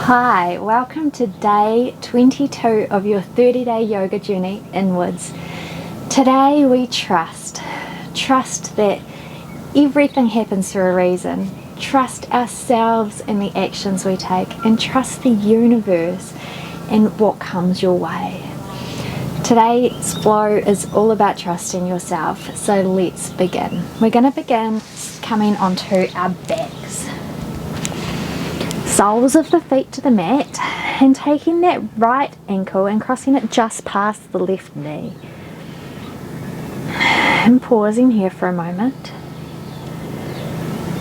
Hi, welcome to day 22 of your 30-day yoga journey inwards. Today we trust that everything happens for a reason. Trust ourselves in the actions we take, and trust the universe and what comes your way. Today's flow is all about trusting yourself, so let's begin. We're going to begin coming onto our backs. Soles of the feet to the mat, and taking that right ankle and crossing it just past the left knee. And pausing here for a moment.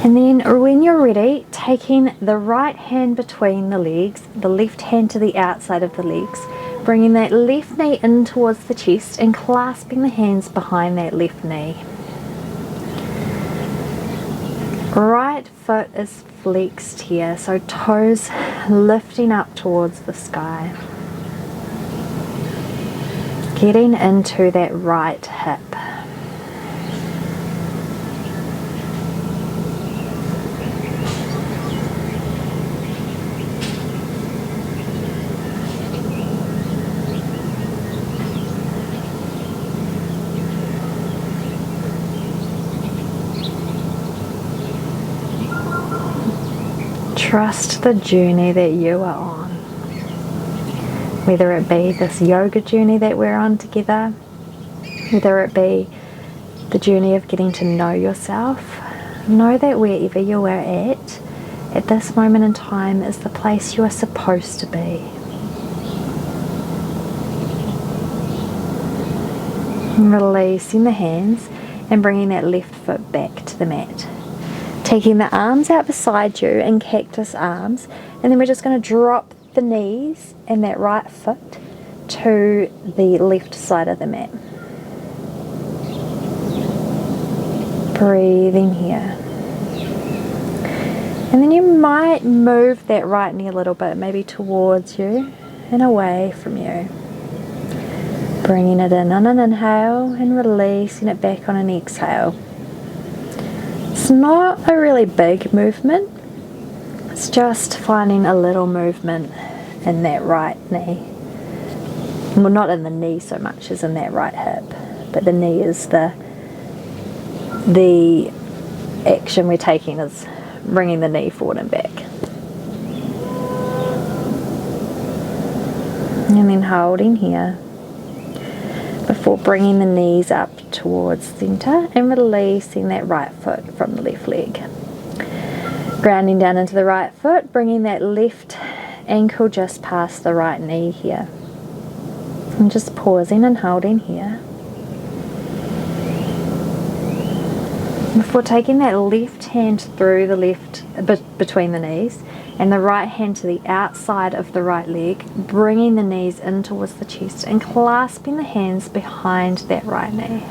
And then when you're ready, taking the right hand between the legs, the left hand to the outside of the legs, bringing that left knee in towards the chest and clasping the hands behind that left knee. Right foot is flexed here, so toes lifting up towards the sky. Getting into that right hip. Trust the journey that you are on, whether it be this yoga journey that we're on together, whether it be the journey of getting to know yourself. Know that wherever you are at this moment in time is the place you are supposed to be. Releasing the hands and bringing that left foot back to the mat. Taking the arms out beside you in cactus arms, and then we're just going to drop the knees and that right foot to the left side of the mat. Breathing here. And then you might move that right knee a little bit, maybe towards you and away from you. Bringing it in on an inhale and releasing it back on an exhale. It's not a really big movement, it's just finding a little movement in that right knee. Well, not in the knee so much as in that right hip, but the knee is the action we're taking is bringing the knee forward and back. And then holding here before bringing the knees up towards center and releasing that right foot from the left leg. Grounding down into the right foot, bringing that left ankle just past the right knee here. And just pausing and holding here. Before taking that left hand through the left, between the knees, and the right hand to the outside of the right leg, bringing the knees in towards the chest and clasping the hands behind that right knee.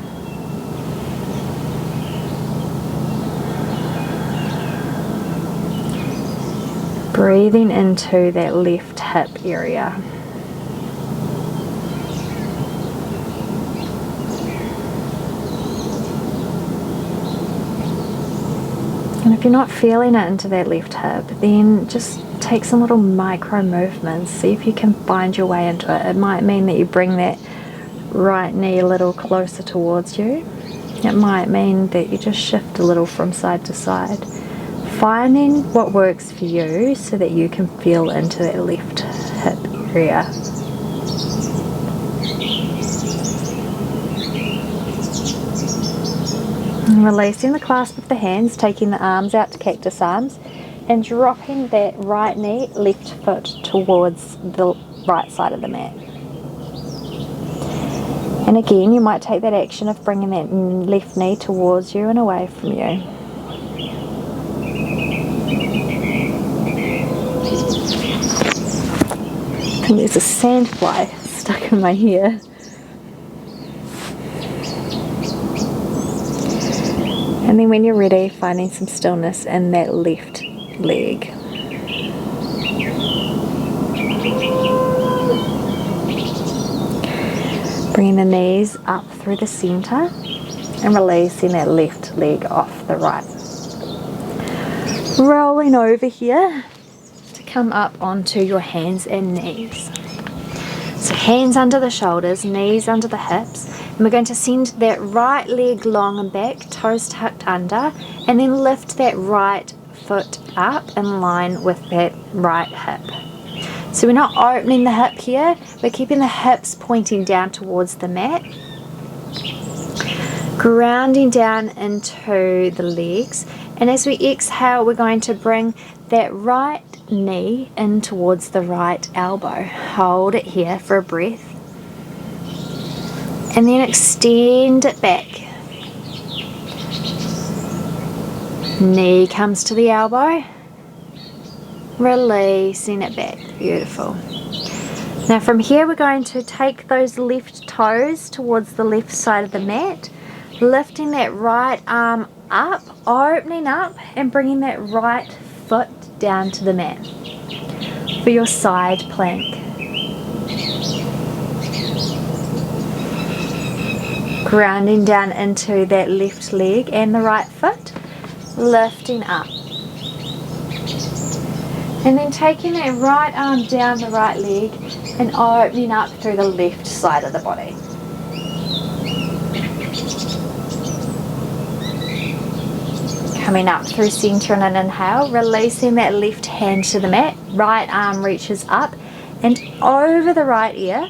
Breathing into that left hip area. And if you're not feeling it into that left hip, then just take some little micro movements. See if you can find your way into it. It might mean that you bring that right knee a little closer towards you. It might mean that you just shift a little from side to side. Finding what works for you so that you can feel into that left hip area. And releasing the clasp of the hands, taking the arms out to cactus arms, and dropping that right knee, left foot towards the right side of the mat. And again, you might take that action of bringing that left knee towards you and away from you. And there's a sandfly stuck in my hair. And then when you're ready, finding some stillness in that left leg. Bringing the knees up through the center and releasing that left leg off the right. Rolling over here to come up onto your hands and knees. So hands under the shoulders, knees under the hips, and we're going to send that right leg long and back, toes tucked under, and then lift that right foot up in line with that right hip. So we're not opening the hip here, we're keeping the hips pointing down towards the mat. Grounding down into the legs, and as we exhale we're going to bring that right knee in towards the right elbow. Hold it here for a breath and then extend it back. Knee comes to the elbow, releasing it back. Beautiful. Now from here we're going to take those left toes towards the left side of the mat, lifting that right arm up, opening up and bringing that right foot down to the mat for your side plank. Grounding down into that left leg and the right foot, lifting up. And then taking that right arm down the right leg and opening up through the left side of the body. Coming up through center in an inhale, releasing that left hand to the mat, right arm reaches up and over the right ear.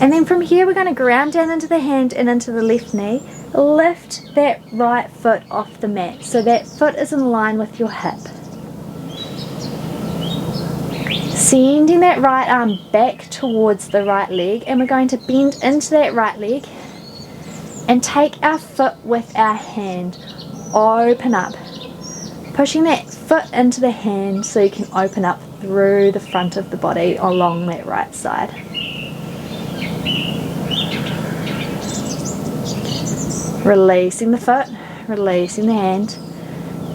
And then from here we're going to ground down into the hand and into the left knee, lift that right foot off the mat so that foot is in line with your hip. Sending that right arm back towards the right leg, and we're going to bend into that right leg and take our foot with our hand. Open up, pushing that foot into the hand so you can open up through the front of the body along that right side. Releasing the foot, releasing the hand,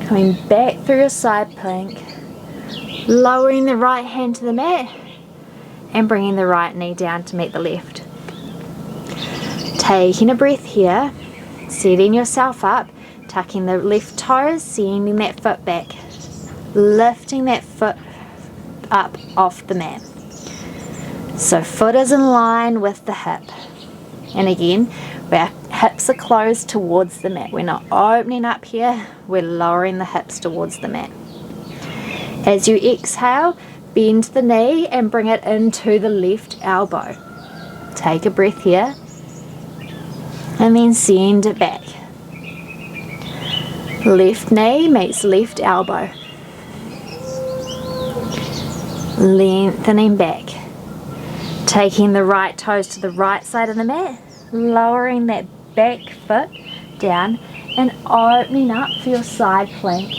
coming back through your side plank, lowering the right hand to the mat and bringing the right knee down to meet the left. Taking a breath here, setting yourself up, tucking the left toes, sending that foot back, lifting that foot up off the mat. So foot is in line with the hip. And again, our hips are closed towards the mat. We're not opening up here, we're lowering the hips towards the mat. As you exhale, bend the knee and bring it into the left elbow. Take a breath here and then send it back. Left knee meets left elbow. Lengthening back. Taking the right toes to the right side of the mat, lowering that back foot down and opening up for your side plank.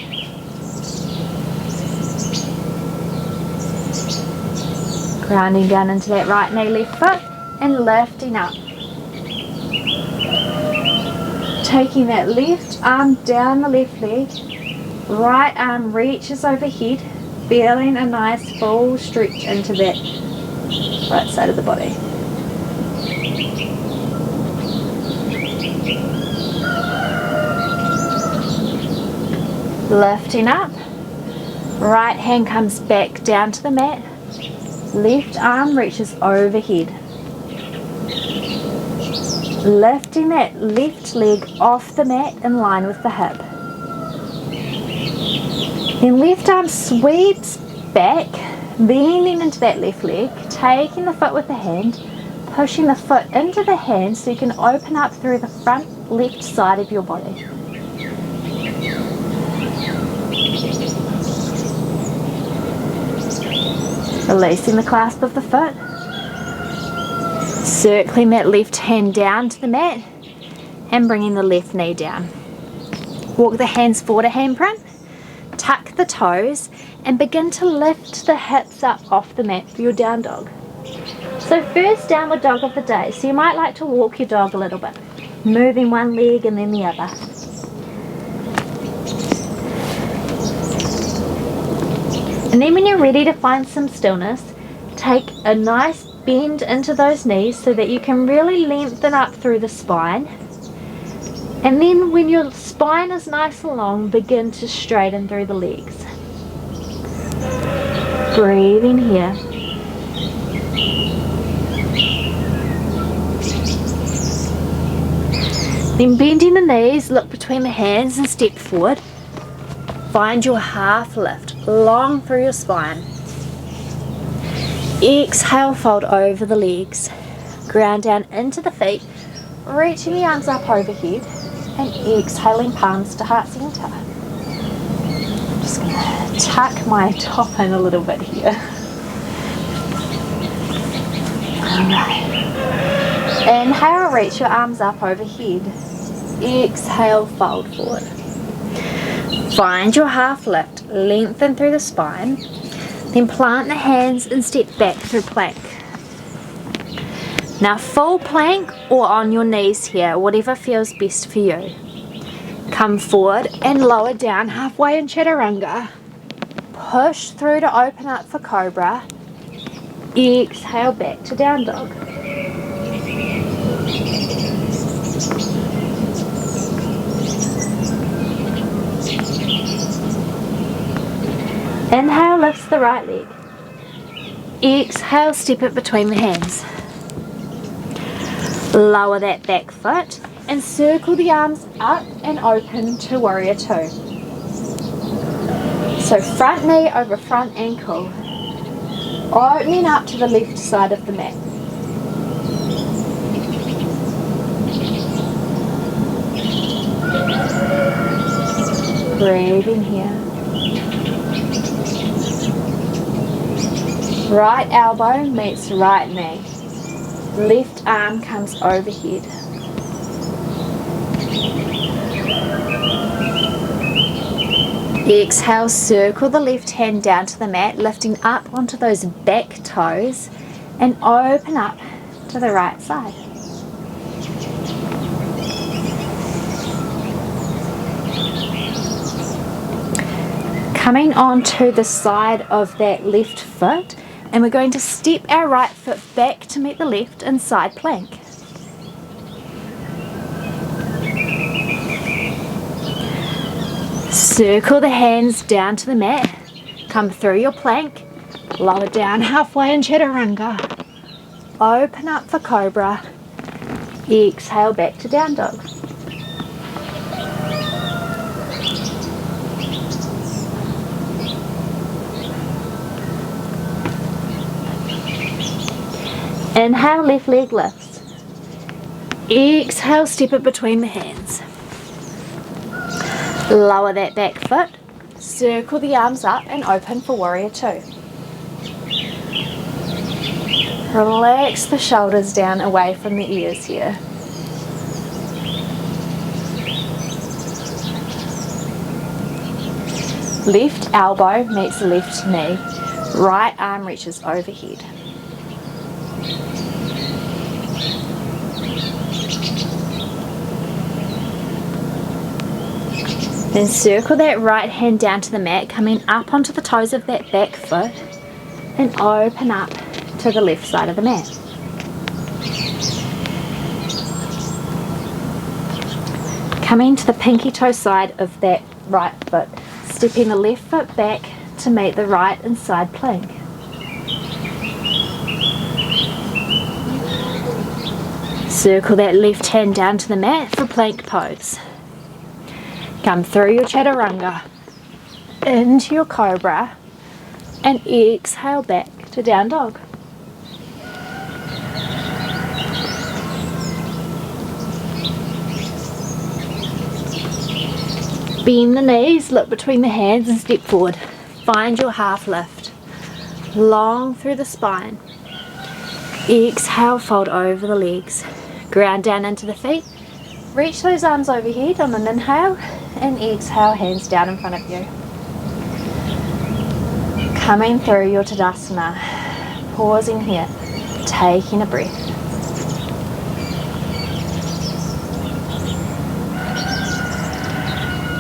Grounding down into that right knee, left foot and lifting up. Taking that left arm down the left leg, right arm reaches overhead, feeling a nice full stretch into that right side of the body. Lifting up, right hand comes back down to the mat, left arm reaches overhead. Lifting that left leg off the mat in line with the hip. Then left arm sweeps back, bending into that left leg, taking the foot with the hand, pushing the foot into the hand so you can open up through the front left side of your body. Releasing the clasp of the foot. Circling that left hand down to the mat and bringing the left knee down. Walk the hands forward a handprint, tuck the toes and begin to lift the hips up off the mat for your down dog. So first downward dog of the day, so you might like to walk your dog a little bit, moving one leg and then the other. And then when you're ready to find some stillness, take a nice bend into those knees so that you can really lengthen up through the spine. And then when your spine is nice and long, begin to straighten through the legs. Breathing here. Then bending the knees, look between the hands and step forward. Find your half lift, long through your spine. Exhale, fold over the legs. Ground down into the feet, reaching the arms up overhead, and exhaling palms to heart center. I'm just going to tuck my top in a little bit here. Alright. Inhale, reach your arms up overhead. Exhale, fold forward. Find your half lift, lengthen through the spine. Then plant the hands and step back through plank. Now full plank or on your knees here, whatever feels best for you. Come forward and lower down halfway in Chaturanga. Push through to open up for Cobra. Exhale back to Down Dog. Inhale, lifts the right leg. Exhale, step it between the hands. Lower that back foot and circle the arms up and open to Warrior Two. So front knee over front ankle, opening up to the left side of the mat. Breathing here. Right elbow meets right knee. Left arm comes overhead. Exhale, circle the left hand down to the mat, lifting up onto those back toes and open up to the right side. Coming onto the side of that left foot, and we're going to step our right foot back to meet the left in side plank. Circle the hands down to the mat. Come through your plank. Lower down halfway in Chaturanga. Open up for Cobra. Exhale back to Down Dog. Inhale, left leg lifts. Exhale, step it between the hands. Lower that back foot. Circle the arms up and open for Warrior Two. Relax the shoulders down away from the ears here. Left elbow meets left knee. Right arm reaches overhead. Then circle that right hand down to the mat, coming up onto the toes of that back foot and open up to the left side of the mat. Coming to the pinky toe side of that right foot, stepping the left foot back to meet the right and side plank. Circle that left hand down to the mat for plank pose. Come through your Chaturanga, into your Cobra, and exhale back to Down Dog. Bend the knees, look between the hands and step forward. Find your half lift, long through the spine. Exhale, fold over the legs. Ground down into the feet. Reach those arms overhead on an inhale and exhale, hands down in front of you. Coming through your Tadasana, pausing here, taking a breath.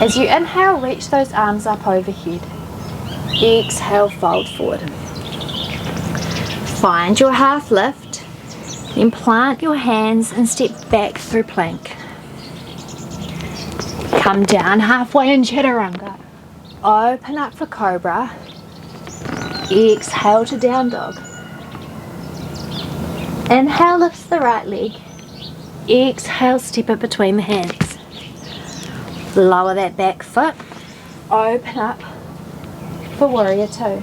As you inhale, reach those arms up overhead. Exhale, fold forward. Find your half lift, then plant your hands and step back through plank. Come down halfway in Chaturanga. Open up for Cobra. Exhale to down dog. Inhale, lifts the right leg. Exhale, step it between the hands. Lower that back foot. Open up for warrior two.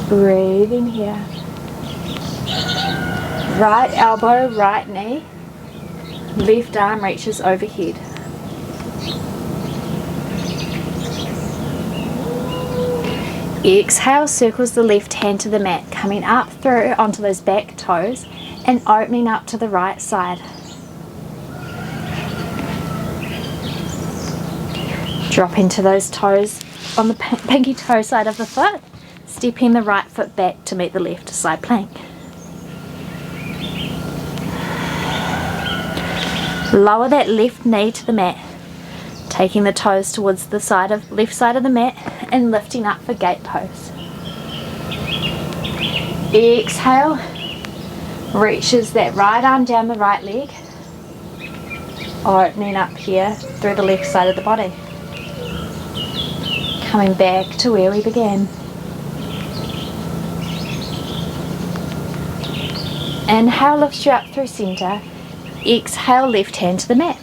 Breathe in here. Right elbow, right knee. Left arm reaches overhead. Exhale, circles the left hand to the mat, coming up through onto those back toes and opening up to the right side. Drop into those toes on the pinky toe side of the foot, stepping the right foot back to meet the left side plank. Lower that left knee to the mat, taking the toes towards the left side of the mat and lifting up for gate pose. Exhale, reaches that right arm down the right leg, opening up here through the left side of the body. Coming back to where we began. Inhale, lifts you up through center. Exhale, left hand to the mat.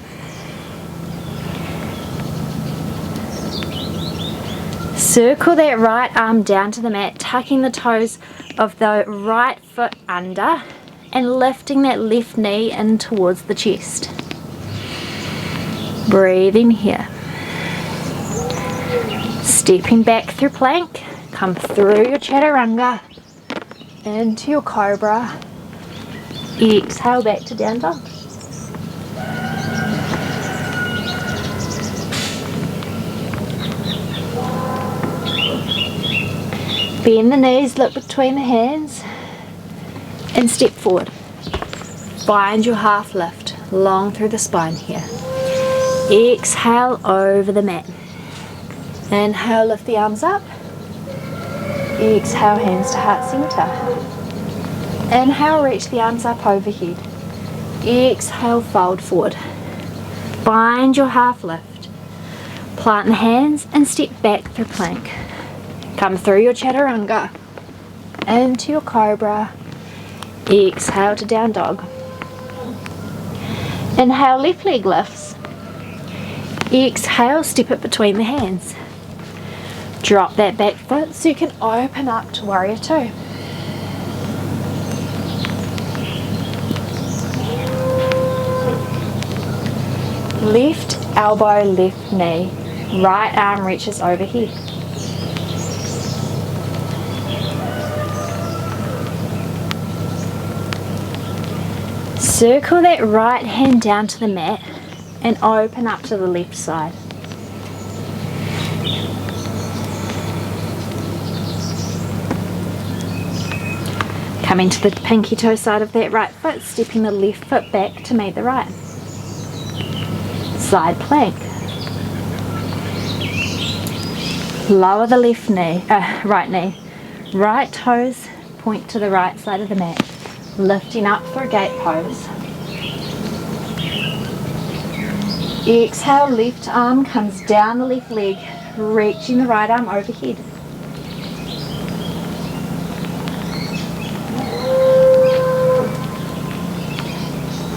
Circle that right arm down to the mat, tucking the toes of the right foot under and lifting that left knee in towards the chest. Breathe in here. Stepping back through plank, come through your chaturanga, into your cobra. Exhale, back to down dog. Bend the knees, look between the hands and step forward. Find your half lift, long through the spine here. Exhale over the mat. Inhale, lift the arms up. Exhale, hands to heart center. Inhale, reach the arms up overhead. Exhale, fold forward. Find your half lift. Plant the hands and step back through plank. Come through your chaturanga, into your cobra. Exhale to down dog. Inhale, left leg lifts. Exhale, step it between the hands. Drop that back foot so you can open up to warrior two. Left elbow, left knee. Right arm reaches overhead. Circle that right hand down to the mat and open up to the left side. Come into the pinky toe side of that right foot, stepping the left foot back to meet the right. Side plank. Lower the right knee. Right toes point to the right side of the mat. Lifting up for a gate pose. Exhale, left arm comes down the left leg, reaching the right arm overhead.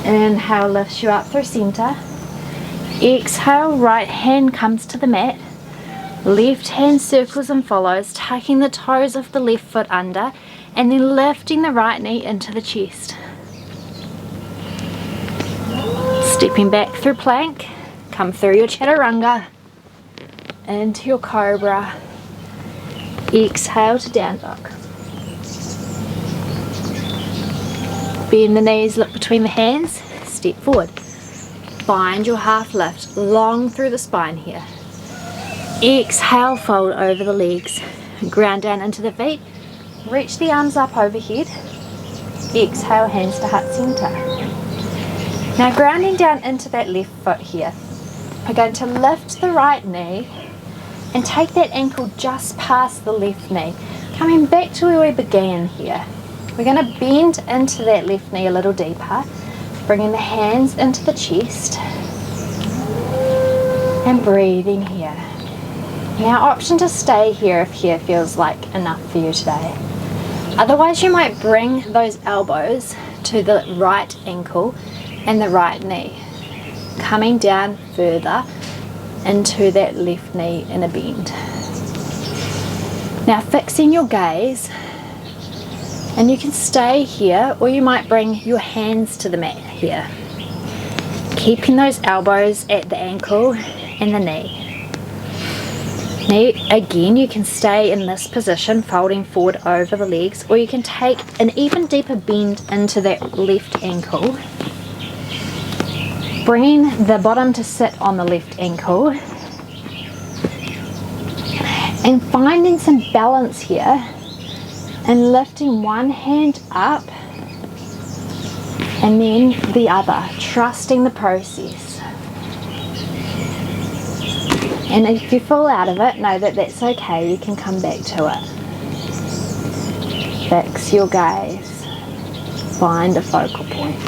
Inhale, lifts you up through center. Exhale, right hand comes to the mat. Left hand circles and follows, tucking the toes of the left foot under and then lifting the right knee into the chest. Stepping back through plank, come through your chaturanga, into your cobra. Exhale to down dog. Bend the knees, look between the hands, step forward. Find your half lift, long through the spine here. Exhale, fold over the legs. Ground down into the feet. Reach the arms up overhead. Exhale, hands to heart center. Now grounding down into that left foot here. We're going to lift the right knee and take that ankle just past the left knee. Coming back to where we began here. We're going to bend into that left knee a little deeper. Bringing the hands into the chest. And breathing here. Now, option to stay here if here feels like enough for you today. Otherwise, you might bring those elbows to the right ankle and the right knee, coming down further into that left knee in a bend. Now, fixing your gaze, and you can stay here, or you might bring your hands to the mat here, keeping those elbows at the ankle and the knee. Now, again, you can stay in this position, folding forward over the legs, or you can take an even deeper bend into that left ankle, bringing the bottom to sit on the left ankle, and finding some balance here, and lifting one hand up and then the other, trusting the process. And if you fall out of it, know that that's okay, you can come back to it. Fix your gaze, find a focal point,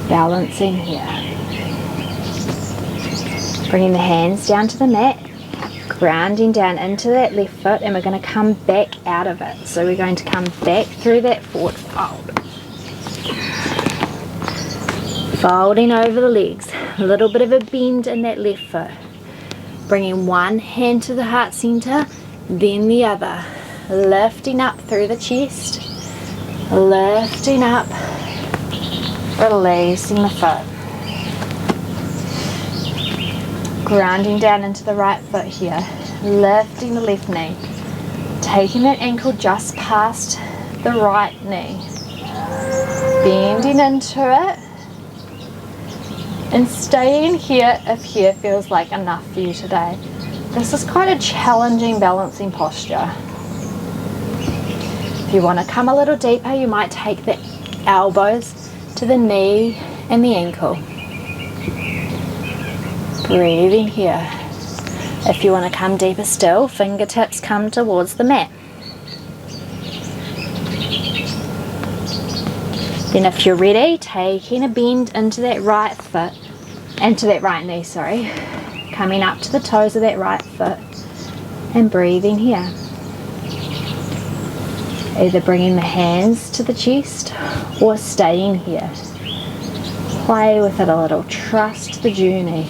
balancing here. Bringing the hands down to the mat, grounding down into that left foot, and we're going to come back out of it. So we're going to come back through that forward fold. Folding over the legs, a little bit of a bend in that left foot. Bringing one hand to the heart center, then the other. Lifting up through the chest, lifting up, releasing the foot. Grounding down into the right foot here, lifting the left knee. Taking that ankle just past the right knee. Bending into it. And staying here if here feels like enough for you today. This is quite a challenging balancing posture. If you want to come a little deeper, you might take the elbows to the knee and the ankle. Breathing here. If you want to come deeper still, fingertips come towards the mat. Then if you're ready, taking a bend into that right foot, into that right knee, sorry. Coming up to the toes of that right foot and breathing here. Either bringing the hands to the chest or staying here. Play with it a little, trust the journey.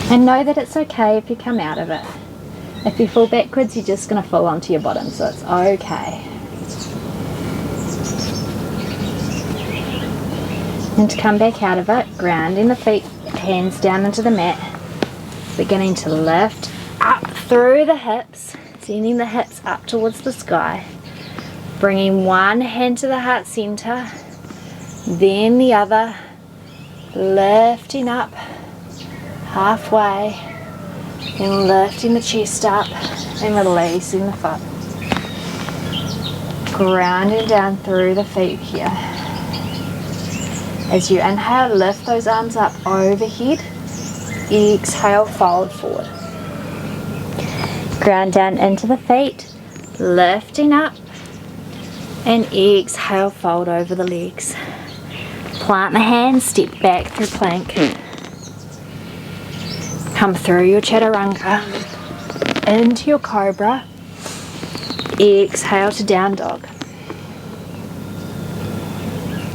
And know that it's okay if you come out of it. If you fall backwards, you're just going to fall onto your bottom, so it's okay. And to come back out of it, grounding the feet, hands down into the mat, beginning to lift up through the hips, sending the hips up towards the sky, bringing one hand to the heart center, then the other, lifting up halfway, and lifting the chest up and releasing the foot. Grounding down through the feet here. As you inhale, lift those arms up overhead. Exhale, fold forward. Ground down into the feet, lifting up, and exhale, fold over the legs. Plant the hands, step back through plank. Come through your chaturanga, into your cobra, exhale to down dog.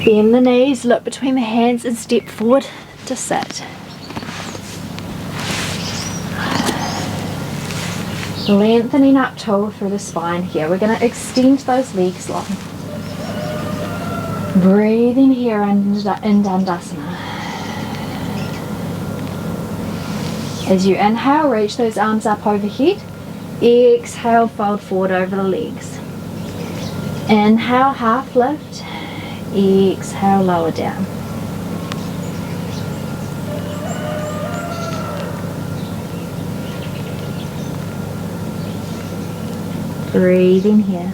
Bend the knees, look between the hands and step forward to sit. Lengthening up tall through the spine here. We're going to extend those legs long. Breathing here in Dandasana. As you inhale, reach those arms up overhead. Exhale, fold forward over the legs. Inhale, half lift. Exhale, lower down. Breathing here.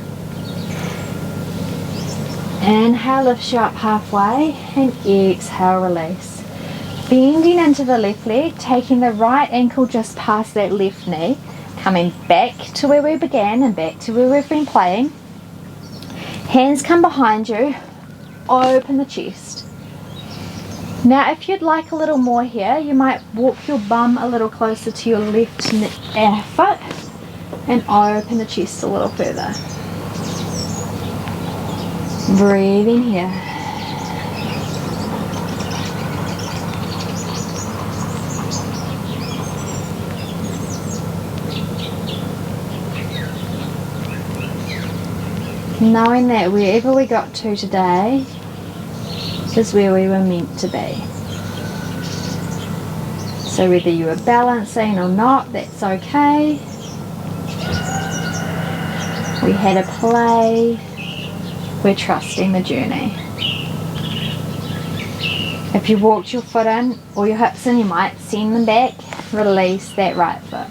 Inhale, lifts you up halfway, and exhale, release. Bending into the left leg, taking the right ankle just past that left knee, coming back to where we began and back to where we've been playing. Hands come behind you, open the chest. Now if you'd like a little more here, you might walk your bum a little closer to your left foot and open the chest a little further. Breathe in here. Knowing that wherever we got to today is where we were meant to be. So whether you were balancing or not, that's okay. We had a play. We're trusting the journey. If you walked your foot in or your hips in, you might send them back. Release that right foot.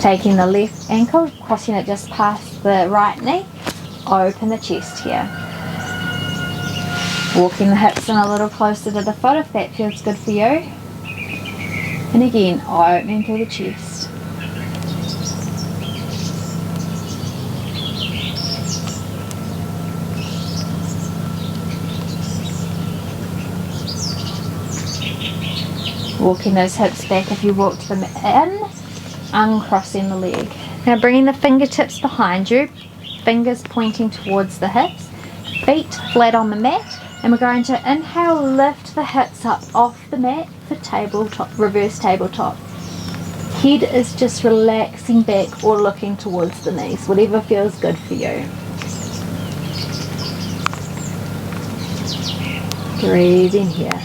Taking the left ankle, crossing it just past the right knee. Open the chest here. Walking the hips in a little closer to the foot if that feels good for you. And again, opening through the chest. Walking those hips back if you walked them in, uncrossing the leg. Now bringing the fingertips behind you, fingers pointing towards the hips, feet flat on the mat, and we're going to inhale, lift the hips up off the mat for tabletop, reverse tabletop. Head is just relaxing back or looking towards the knees, whatever feels good for you. Breathe in here.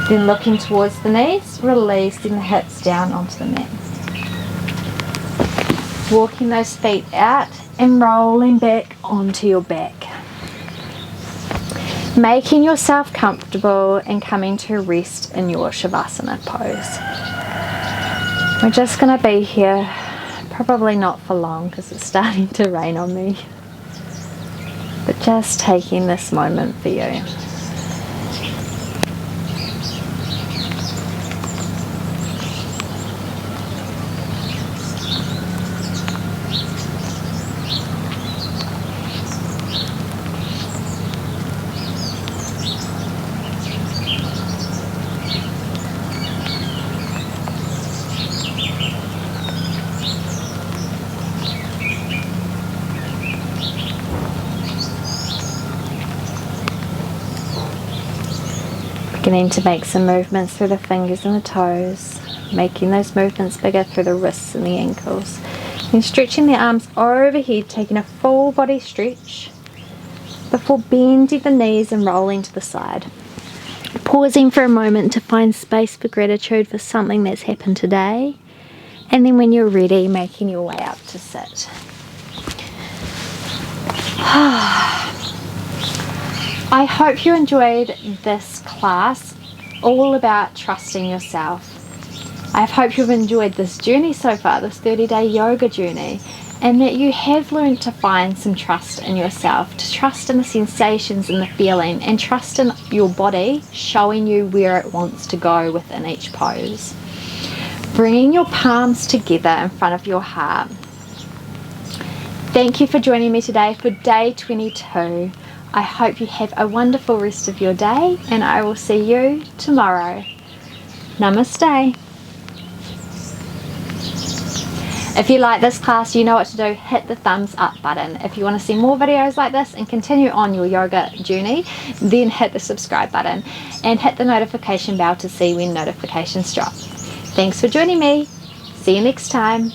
Then looking towards the knees, releasing the hips down onto the mat. Walking those feet out and rolling back onto your back. Making yourself comfortable and coming to rest in your Shavasana pose. We're just going to be here, probably not for long because it's starting to rain on me, but just taking this moment for you. Beginning to make some movements through the fingers and the toes, making those movements bigger through the wrists and the ankles. Then stretching the arms overhead, taking a full body stretch before bending the knees and rolling to the side. Pausing for a moment to find space for gratitude for something that's happened today, and then when you're ready, making your way up to sit. I hope you enjoyed this class all about trusting yourself. I hope you've enjoyed this journey so far, this 30-day yoga journey, and that you have learned to find some trust in yourself, to trust in the sensations and the feeling, and trust in your body showing you where it wants to go within each pose. Bringing your palms together in front of your heart. Thank you for joining me today for day 22. I hope you have a wonderful rest of your day, and I will see you tomorrow. Namaste. If you like this class, you know what to do. Hit the thumbs up button. If you want to see more videos like this and continue on your yoga journey, then hit the subscribe button and hit the notification bell to see when notifications drop. Thanks for joining me. See you next time.